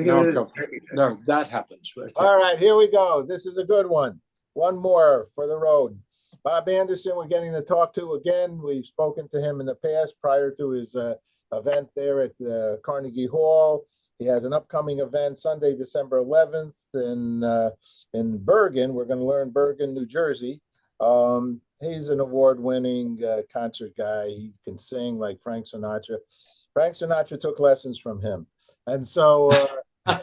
No, no, that happens right there. All right, here we go. This is a good one. One more for the road. Bob Anderson, we're getting to talk to again. We've spoken to him in the past prior to his event there at Carnegie Hall. He has an upcoming event Sunday, December 11th in Bergen. We're going to learn Bergen, New Jersey. He's an award-winning concert guy. He can sing like Frank Sinatra. Frank Sinatra took lessons from him. And so I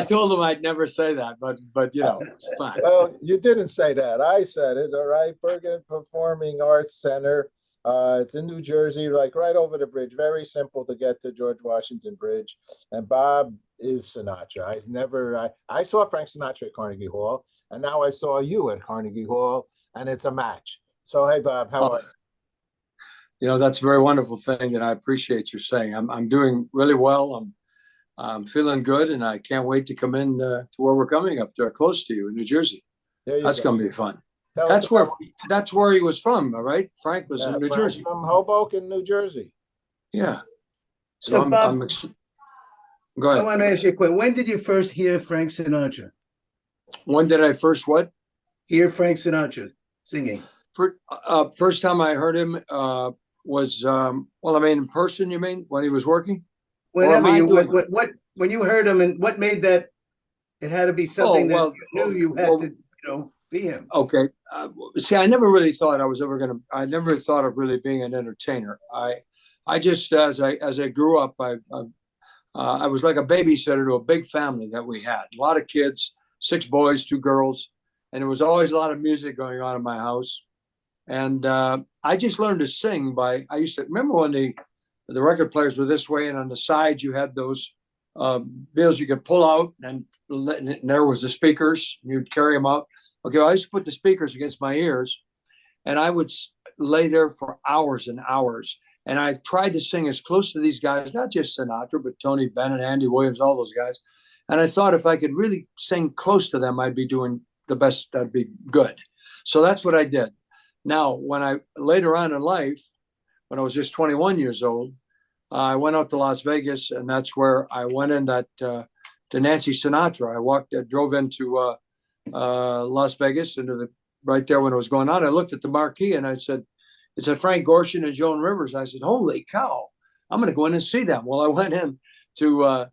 told him I'd never say that, but you know, it's fine. Well, you didn't say that. I said it. All right. Bergen Performing Arts Center. It's in New Jersey, like right over the bridge. Very simple to get to George Washington Bridge. And Bob is Sinatra. I saw Frank Sinatra at Carnegie Hall, and now I saw you at Carnegie Hall, and it's a match. So, hey, Bob, how are you? You know, that's a very wonderful thing, and I appreciate your saying. I'm doing really well. I'm feeling good, and I can't wait to come in to where we're coming up there, close to you in New Jersey. That's going to be fun. That's where he was from, all right? Frank was in New Jersey. From Hoboken, New Jersey. Yeah. So Bob, go ahead. I want to ask you a question. When did you first hear Frank Sinatra? When did I first what? Hear Frank Sinatra singing. First time I heard him was well, I mean, in person. You mean when he was working? Whenever when you heard him, and what made that? It had to be something that you knew you had to, be him. Okay. See, I never really thought I was ever gonna. I never thought of really being an entertainer. I just as I grew up, I was like a babysitter to a big family that we had. A lot of kids, 6 boys, 2 girls, and there was always a lot of music going on in my house. And I just learned to sing I used to remember when the record players were this way, and on the sides you had those bills you could pull out, and there was the speakers. You'd carry them out. Okay, well, I used to put the speakers against my ears, and I would lay there for hours and hours. And I tried to sing as close to these guys, not just Sinatra, but Tony Bennett, Andy Williams, all those guys. And I thought if I could really sing close to them, I'd be doing the best. That'd be good. So that's what I did. Now, later on in life, when I was just 21 years old, I went out to Las Vegas, and that's where I went in to Nancy Sinatra. I drove into Las Vegas, right there when it was going on. I looked at the marquee, and I said, it said Frank Gorshin and Joan Rivers. I said, holy cow, I'm going to go in and see them. Well, I went in to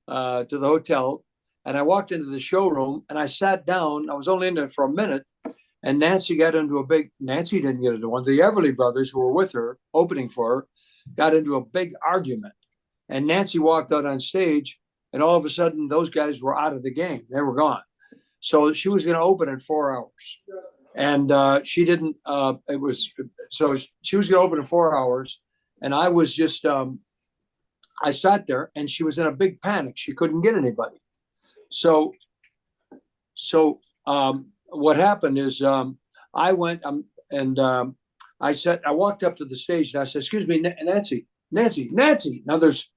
the hotel, and I walked into the showroom, and I sat down. I was only in there for a minute. And Nancy Nancy didn't get into one. The Everly brothers, who were with her, opening for her, got into a big argument. And Nancy walked out on stage, and all of a sudden, those guys were out of the game. They were gone. So she was going to open in 4 hours. And she didn't, so she was going to open in 4 hours. And I was just, I sat there, and she was in a big panic. She couldn't get anybody. So what happened is I went and I walked up to the stage, and I said, excuse me, Nancy. Now there's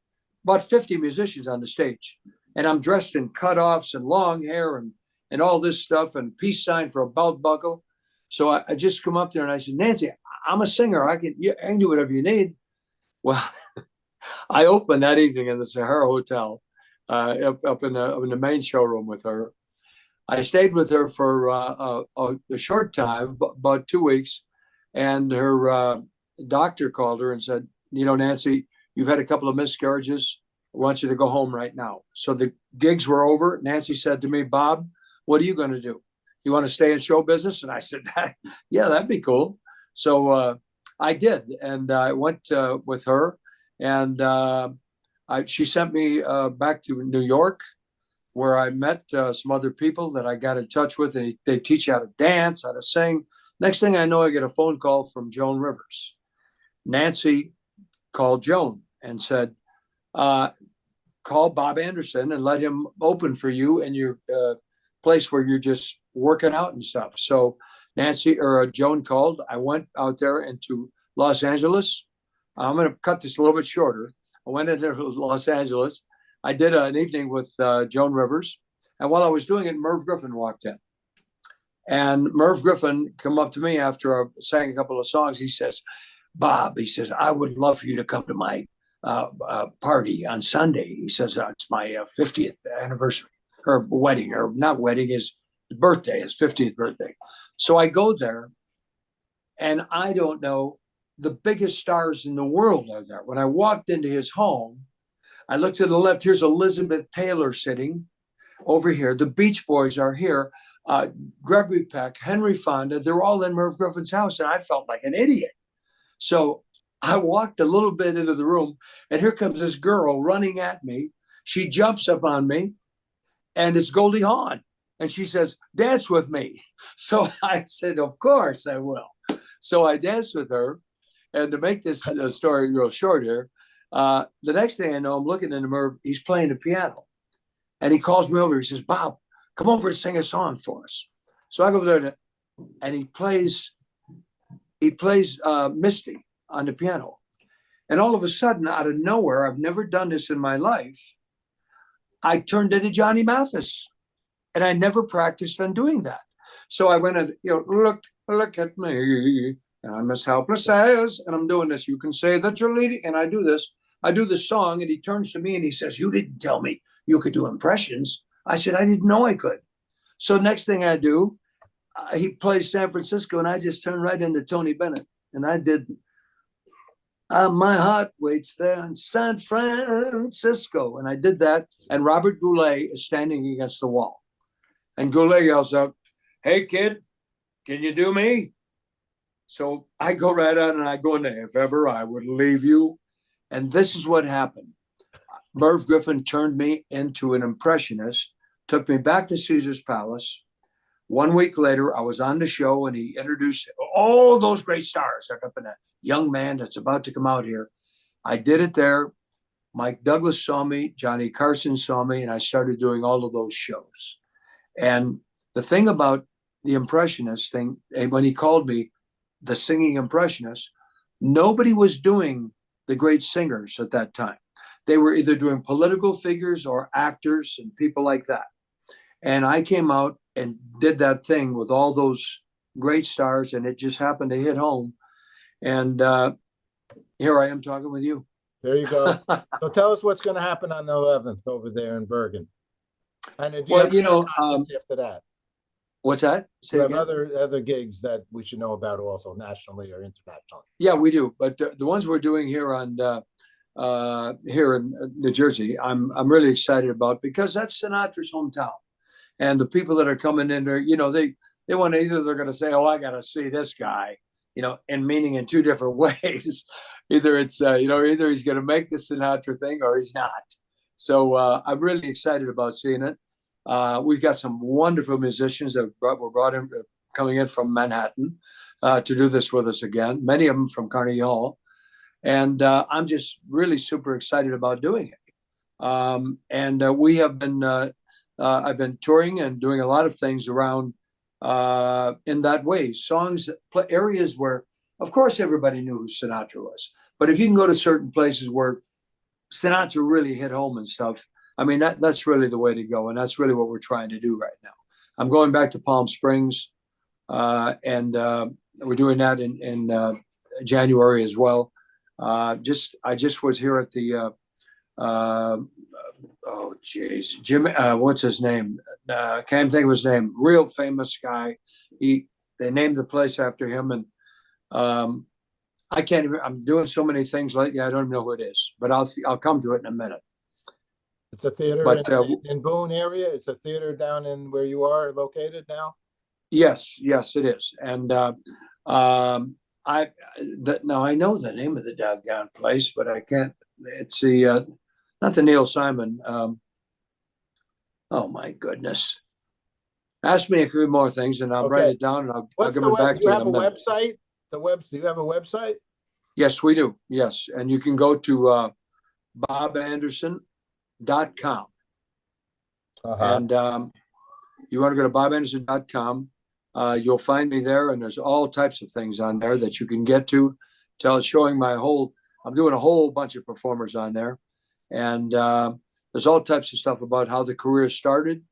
about 50 musicians on the stage, and I'm dressed in cutoffs and long hair and all this stuff and peace sign for a belt buckle. So I just come up there and I said, Nancy, I'm a singer. I can do whatever you need. Well, I opened that evening in the Sahara Hotel up in the main showroom with her. I stayed with her for a short time, about 2 weeks, and her doctor called her and said, Nancy, you've had a couple of miscarriages. I want you to go home right now. So the gigs were over. Nancy said to me, Bob, what are you going to do? You want to stay in show business? And I said, yeah, that'd be cool. So I did, and I went with her, and she sent me back to New York, where I met some other people that I got in touch with, and they teach you how to dance, how to sing. Next thing I know, I get a phone call from Joan Rivers. Nancy called Joan and said, call Bob Anderson and let him open for you in your place where you're just working out and stuff. So Joan called. I went out there into Los Angeles. I'm going to cut this a little bit shorter. I went into Los Angeles. I did an evening with Joan Rivers. And while I was doing it, Merv Griffin walked in. And Merv Griffin come up to me after I sang a couple of songs. He says, Bob, he says, I would love for you to come to my party on Sunday. He says, it's my 50th anniversary or wedding, or not wedding, his birthday, his 50th birthday. So I go there, and I don't know, the biggest stars in the world are there. When I walked into his home, I looked to the left. Here's Elizabeth Taylor sitting over here. The Beach Boys are here. Gregory Peck, Henry Fonda, they're all in Merv Griffin's house. And I felt like an idiot. So I walked a little bit into the room, and here comes this girl running at me. She jumps up on me, and it's Goldie Hawn. And she says, dance with me. So I said, of course I will. So I danced with her. And to make this story real short here, the next thing I know, I'm looking into Merv, he's playing the piano. And he calls me over. He says, Bob, come over and sing a song for us. So I go over there, and he plays Misty on the piano. And all of a sudden, out of nowhere, I've never done this in my life, I turned into Johnny Mathis. And I never practiced on doing that. So I went and, look at me, and I'm as helpless as, and I'm doing this. You can say that you're leading, and I do this. I do the song, and he turns to me and he says, you didn't tell me you could do impressions. I said, I didn't know I could. So next thing I do, he plays San Francisco, and I just turned right into Tony Bennett. And I did, my heart waits there in San Francisco. And I did that, and Robert Goulet is standing against the wall. And Goulet yells out, hey, kid, can you do me? So I go right on, and I go in there, if ever I would leave you. And this is what happened. Merv Griffin turned me into an impressionist, took me back to Caesar's Palace. 1 week later, I was on the show, and he introduced all those great stars. Like up in a young man that's about to come out here. I did it there. Mike Douglas saw me, Johnny Carson saw me, and I started doing all of those shows. And the thing about the impressionist thing, when he called me the singing impressionist, nobody was doing the great singers at that time. They were either doing political figures or actors and people like that. And I came out and did that thing with all those great stars, and it just happened to hit home. And here I am talking with you. There you go. So tell us what's going to happen on the 11th over there in Bergen. And do you have concerts after that? What's that? Say again? Other gigs that we should know about also, nationally or internationally. Yeah, we do. But the ones we're doing here here in New Jersey, I'm really excited about, because that's Sinatra's hometown, and the people that are coming in there, they want to, either they're going to say, oh, I got to see this guy, and meaning in two different ways. Either it's either he's going to make the Sinatra thing or he's not. So I'm really excited about seeing it. We've got some wonderful musicians that were brought in, coming in from Manhattan to do this with us again, many of them from Carnegie Hall. And I'm just really super excited about doing it. We have been, I've been touring and doing a lot of things around in that way. Songs, areas where, of course, everybody knew who Sinatra was. But if you can go to certain places where Sinatra really hit home and stuff, I mean, that's really the way to go. And that's really what we're trying to do right now. I'm going back to Palm Springs, and we're doing that in January as well. I just was here at the, Jim, what's his name? Can't think of his name. Real famous guy. They named the place after him. And I can't even, I'm doing so many things lately, I don't even know who it is, but I'll come to it in a minute. It's a theater in Boone area. It's a theater down in where you are located now. Yes, it is. And now I know the name of the doggone place, but I can't. It's not the Neil Simon. Oh my goodness! Ask me a few more things, and I'll write it down, and I'll give it back to you. Do you have a website? Do you have a website? Yes, we do. Yes, and you can go to bobanderson.com. And you want to go to bobanderson.com, you'll find me there, and there's all types of things on there that you can get to. Showing I'm doing a whole bunch of performers on there, and there's all types of stuff about how the career started,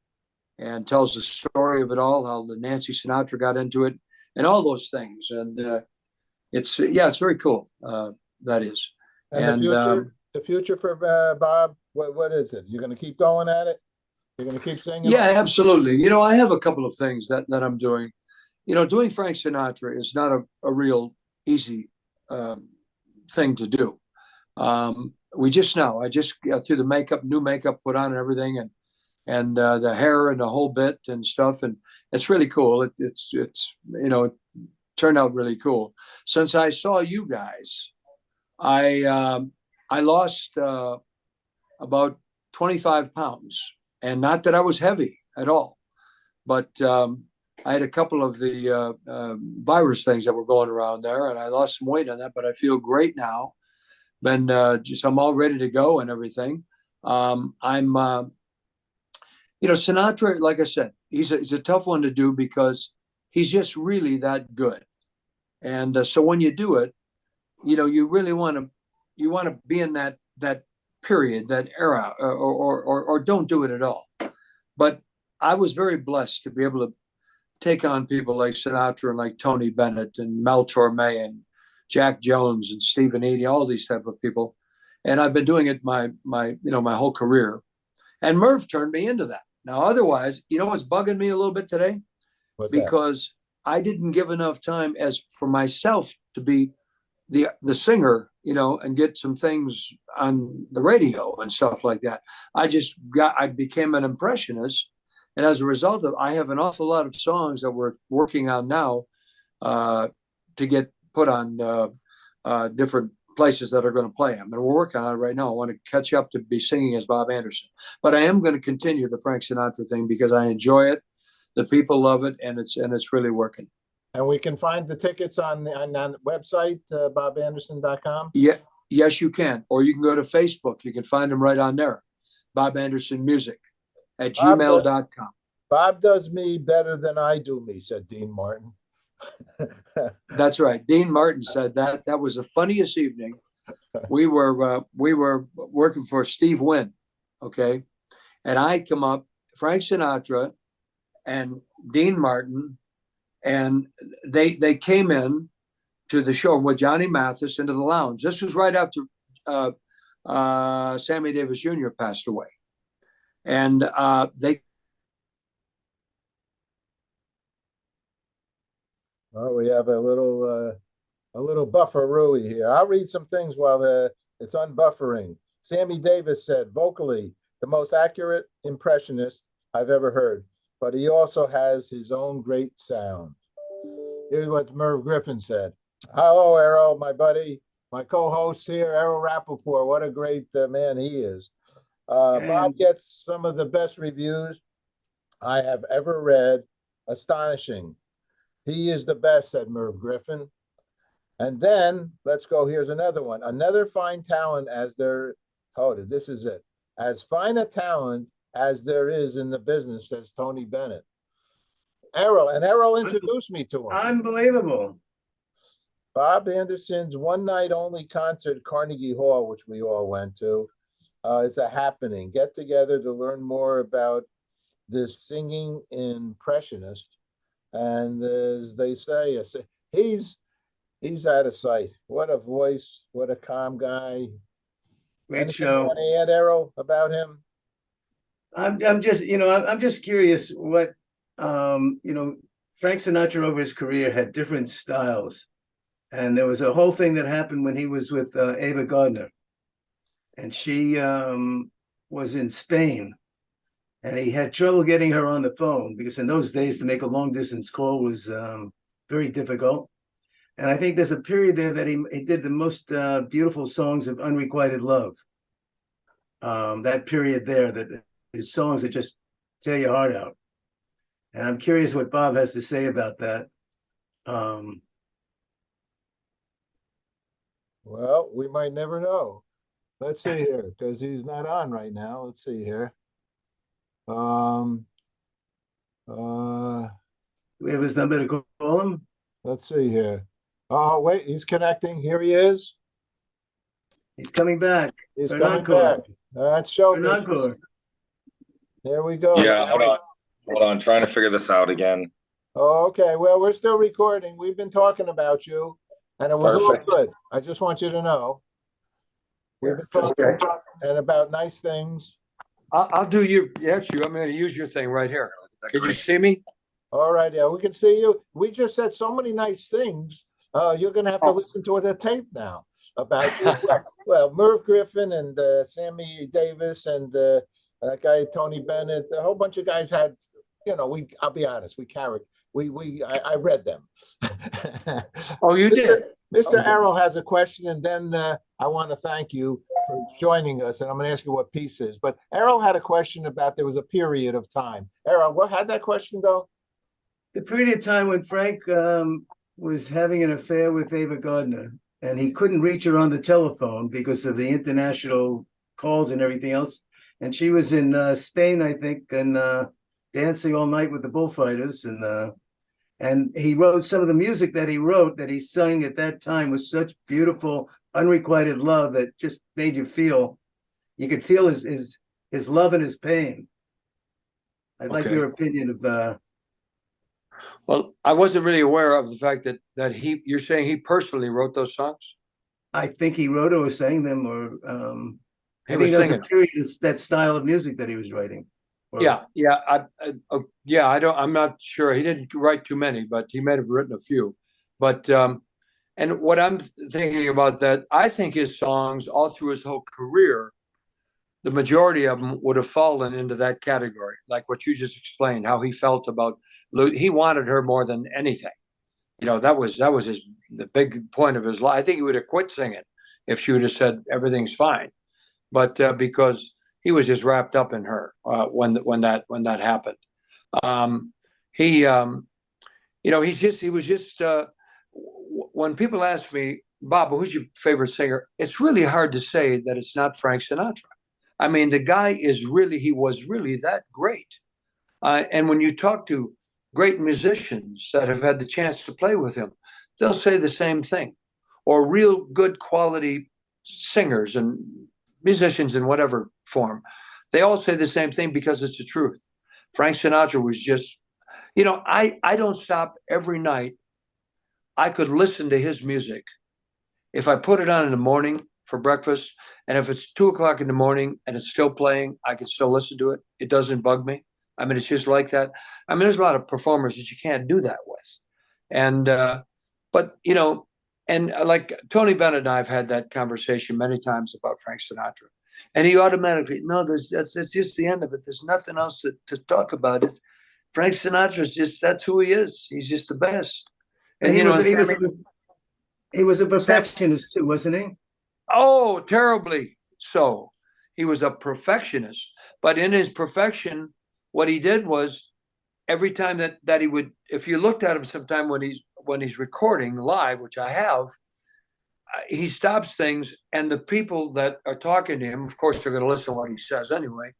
and tells the story of it all, how the Nancy Sinatra got into it, and all those things. And it's very cool. That is. And the the future for Bob? What is it? You're going to keep going at it? You're going to keep singing? Yeah, absolutely. You know, I have a couple of things that I'm doing. You know, doing Frank Sinatra is not a real easy thing to do. I just got through the makeup, new makeup put on and everything, and the hair and the whole bit and stuff, and it's really cool. It's you know, it turned out really cool. Since I saw you guys, I lost about 25 pounds, and not that I was heavy at all, but I had a couple of the virus things that were going around there, and I lost some weight on that. But I feel great now. I'm all ready to go and everything. You know, Sinatra, like I said, he's a tough one to do because he's just really that good. And so when you do it, you know, you really want to be in that period, that era, or don't do it at all. But I was very blessed to be able to take on people like Sinatra and like Tony Bennett and Mel Torme and Jack Jones and Stephen Eady, all these type of people. And I've been doing it my whole career. And Merv turned me into that. Now, otherwise, you know what's bugging me a little bit today? Because I didn't give enough time as for myself to be the singer, you know, and get some things on the radio and stuff like that. I became an impressionist. And as a result of, I have an awful lot of songs that we're working on now to get put on different places that are going to play them. And we're working on it right now. I want to catch up to be singing as Bob Anderson. But I am going to continue the Frank Sinatra thing because I enjoy it. The people love it, and it's really working. And we can find the tickets on the website, bobanderson.com? Yeah, yes, you can. Or you can go to Facebook. You can find them right on there. Bob Anderson Music at gmail.com. Bob does me better than I do me, said Dean Martin. That's right. Dean Martin said that. That was the funniest evening. We were working for Steve Wynn, okay? And I come up, Frank Sinatra and Dean Martin, and they came in to the show with Johnny Mathis into the lounge. This was right after Sammy Davis Jr. passed away. And they well, we have a little bufferooey here. I'll read some things while it's unbuffering. Sammy Davis said, vocally, the most accurate impressionist I've ever heard, but he also has his own great sound. Here's what Merv Griffin said. Hello, Errol, my buddy, my co-host here, Errol Rappaport. What a great man he is. Bob gets some of the best reviews I have ever read. Astonishing. He is the best, said Merv Griffin. And then, let's go, here's another one. Another fine talent as there, this is it. As fine a talent as there is in the business, says Tony Bennett. Errol introduced me to him. Unbelievable. Bob Anderson's one night only concert, Carnegie Hall, which we all went to, is a happening. Get together to learn more about this singing impressionist. And as they say, he's out of sight. What a voice, what a calm guy. Great show. Want to add, Errol, about him? I'm just curious what Frank Sinatra over his career had different styles. And there was a whole thing that happened when he was with Ava Gardner. And she was in Spain. And he had trouble getting her on the phone because in those days to make a long distance call was very difficult. And I think there's a period there that he did the most beautiful songs of unrequited love. That period there, that his songs that just tear your heart out. And I'm curious what Bob has to say about that. Well, we might never know. Let's see here, because he's not on right now. Let's see here. We have his number to call him. Let's see here. Oh, wait, he's connecting. Here he is. He's coming back. He's coming back. That's show business. There we go. Yeah, hold on. Trying to figure this out again. Oh, okay. Well, we're still recording. We've been talking about you, and it was all good. I just want you to know. We've been talking and about nice things. I'll do you. Yes, you. I'm going to use your thing right here. Can you see me? All right, yeah, we can see you. We just said so many nice things. You're gonna have to listen to the tape now about you. Well, Merv Griffin and Sammy Davis and that guy Tony Bennett. A whole bunch of guys had, I'll be honest, we carried. I read them. Oh, you did. Mr. Okay. Arrow has a question, and then I want to thank you for joining us. And I'm going to ask you what piece is. But Errol had a question about there was a period of time. Errol, how'd that question go? The period of time when Frank was having an affair with Ava Gardner, and he couldn't reach her on the telephone because of the international calls and everything else. And she was in Spain, I think, and dancing all night with the bullfighters. And he wrote some of the music that he wrote that he sang at that time was such beautiful, unrequited love that just made you could feel his love and his pain. I'd like your opinion of Well, I wasn't really aware of the fact that you're saying he personally wrote those songs? I think he wrote or sang them, or He I was think there was a singing. period of that style of music that he was writing. Yeah. I'm not sure. He didn't write too many, but he may have written a few. But and what I'm thinking about that, I think his songs all through his whole career, the majority of them would have fallen into that category, like what you just explained, how he felt about. He wanted her more than anything. That was the big point of his life. I think he would have quit singing if she would have said everything's fine, but because he was just wrapped up in her when that happened. He was just. When people ask me, Bob, who's your favorite singer? It's really hard to say that it's not Frank Sinatra. I mean, the guy he was really that great. And when you talk to great musicians that have had the chance to play with him, they'll say the same thing. Or real good quality singers and musicians in whatever form, they all say the same thing because it's the truth. Frank Sinatra was just, I don't stop every night. I could listen to his music. If I put it on in the morning for breakfast, and if it's 2 o'clock in the morning and it's still playing, I can still listen to it. It doesn't bug me. I mean, it's just like that. I mean, there's a lot of performers that you can't do that with. And, but, and like Tony Bennett and I have had that conversation many times about Frank Sinatra. And he automatically, no, that's just the end of it. There's nothing else to talk about. It's Frank Sinatra that's who he is. He's just the best. And, he was a perfectionist too, wasn't he? Oh, terribly so. He was a perfectionist. But in his perfection, what he did was every time that he would, if you looked at him sometime when he's recording live, which I have, he stops things, and the people that are talking to him, of course, they're going to listen to what he says anyway,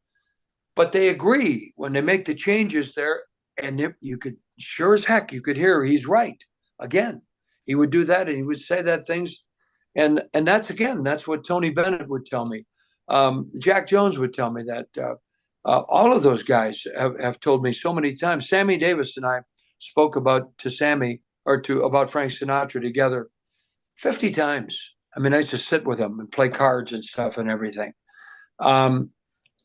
but they agree when they make the changes there, and you could, sure as heck, you could hear he's right. Again, he would do that, and he would say that things, and that's what Tony Bennett would tell me. Jack Jones would tell me that. All of those guys have told me so many times. Sammy Davis and I spoke about Frank Sinatra together 50 times. I mean, I used to sit with him and play cards and stuff and everything.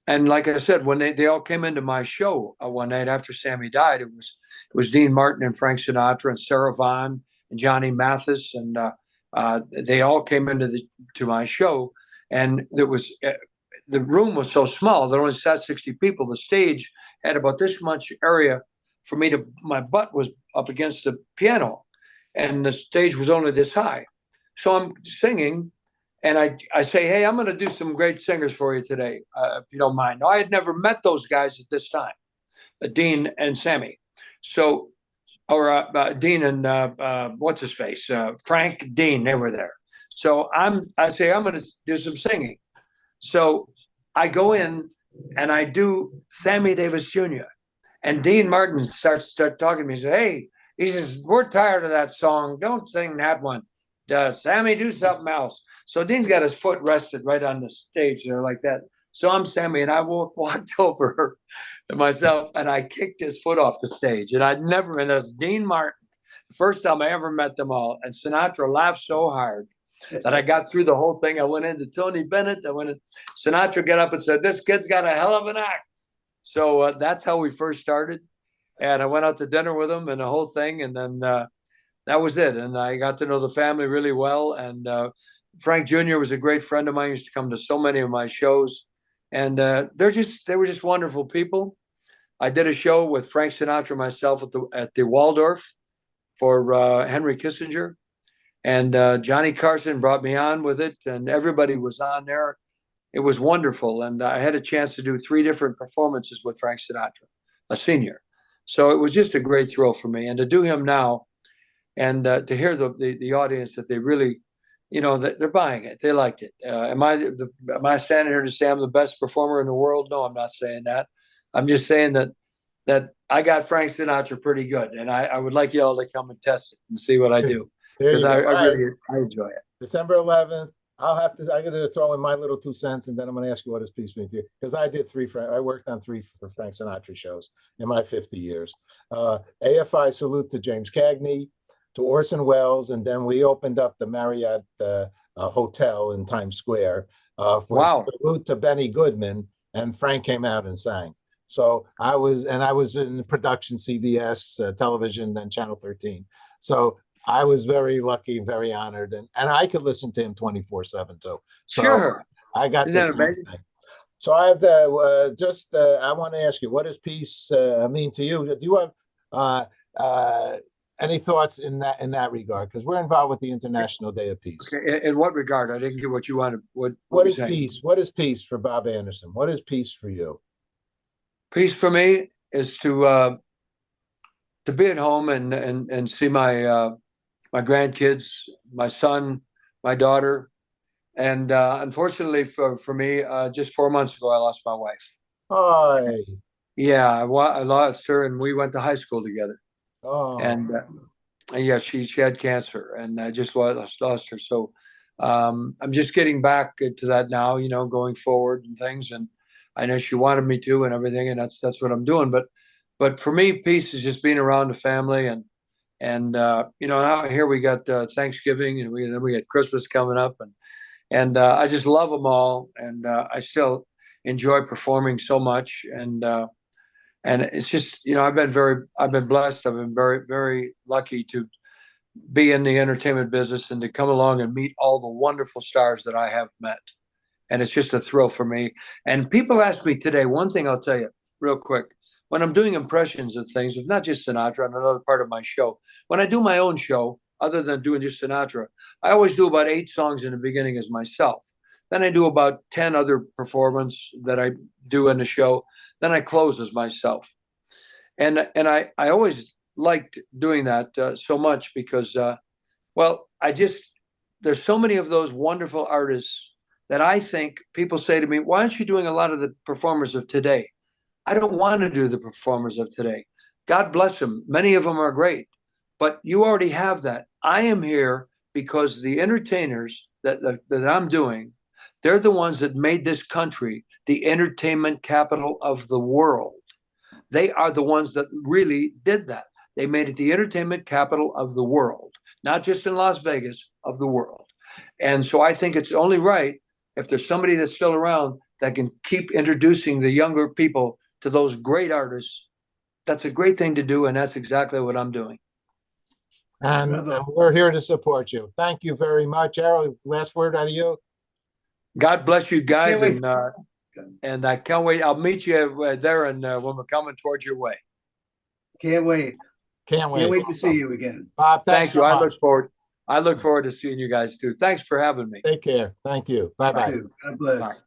And like I said, when they all came into my show one night after Sammy died, it was Dean Martin and Frank Sinatra and Sarah Vaughan and Johnny Mathis, and they all came to my show, and the room was so small there only sat 60 people. The stage had about this much area for me my butt was up against the piano, and the stage was only this high. So I'm singing, and I say, hey, I'm going to do some great singers for you today, if you don't mind. Now, I had never met those guys at this time, Dean and Sammy. So, or Dean and what's his face? Frank, Dean, they were there. So I say, I'm going to do some singing. So I go in and I do Sammy Davis Jr. And Dean Martin starts talking to me. He says, hey, he says, we're tired of that song. Don't sing that one. Sammy, do something else. So Dean's got his foot rested right on the stage there like that. So I'm Sammy, and I walked over to myself, and I kicked his foot off the stage. And and that's Dean Martin, the first time I ever met them all. And Sinatra laughed so hard. that I got through the whole thing. I went into Tony Bennett. I went in. Sinatra got up and said, "This kid's got a hell of an act." So that's how we first started. And I went out to dinner with him and the whole thing. And then that was it. And I got to know the family really well. And Frank Jr. was a great friend of mine. He used to come to so many of my shows. And they were just wonderful people. I did a show with Frank Sinatra myself at the Waldorf for Henry Kissinger. And Johnny Carson brought me on with it, and everybody was on there. It was wonderful. And I had a chance to do 3 different performances with Frank Sinatra, a senior. So it was just a great thrill for me. And to do him now and to hear the audience that they really, that they're buying it. They liked it. Am I standing here to say I'm the best performer in the world? No, I'm not saying that. I'm just saying that I got Frank Sinatra pretty good. And I would like you all to come and test it and see what I do. Because I really enjoy it. December 11th. I got to throw in my little 2 cents, and then I'm going to ask you what his piece means to you. Because I worked on 3 for Frank Sinatra shows in my 50 years. AFI salute to James Cagney, to Orson Welles, and then we opened up the Marriott Hotel in Times Square for salute to Benny Goodman, and Frank came out and sang. So I was in production, CBS television, then Channel 13. So I was very lucky, very honored, and I could listen to him 24/7 too. So sure. I got Isn't this that amazing? thing. So I have I want to ask you, what does peace mean to you? Do you have any thoughts in that regard? Because we're involved with the International Day of Peace. Okay. In what regard? I didn't get what you wanted. What is peace? What is peace for Bob Anderson? What is peace for you? Peace for me is to be at home and see my grandkids, my son, my daughter. And unfortunately for me, just 4 months ago, I lost my wife. Hi. Yeah, I lost her, and we went to high school together. Oh. And yeah, she had cancer, and I just lost her. So I'm just getting back to that now, going forward and things. And I know she wanted me to and everything, and that's what I'm doing. But for me, peace is just being around the family and now here we got Thanksgiving, and we got Christmas coming up, and I just love them all, and I still enjoy performing so much, and it's just I've been blessed. I've been very, very lucky to be in the entertainment business and to come along and meet all the wonderful stars that I have met, and it's just a thrill for me. And people ask me today, one thing I'll tell you real quick. When I'm doing impressions of things, it's not just Sinatra on another part of my show. When I do my own show, other than doing just Sinatra, I always do about 8 songs in the beginning as myself. Then I do about 10 other performances that I do in the show. Then I close as myself. And I always liked doing that so much because, there's so many of those wonderful artists that I think people say to me, why aren't you doing a lot of the performers of today? I don't want to do the performers of today. God bless them. Many of them are great, but you already have that. I am here because the entertainers that I'm doing, they're the ones that made this country the entertainment capital of the world. They are the ones that really did that. They made it the entertainment capital of the world, not just in Las Vegas, of the world. And so I think it's only right if there's somebody that's still around that can keep introducing the younger people to those great artists. That's a great thing to do, and that's exactly what I'm doing. And we're here to support you. Thank you very much. Errol, last word out of you. God bless you guys, and I can't wait. I'll meet you there, and when we're coming towards your way. Can't wait. Can't wait to see you again. Bob, thank you. So I look forward to seeing you guys too. Thanks for having me. Take care. Thank you. Bye-bye. God bless. Bye.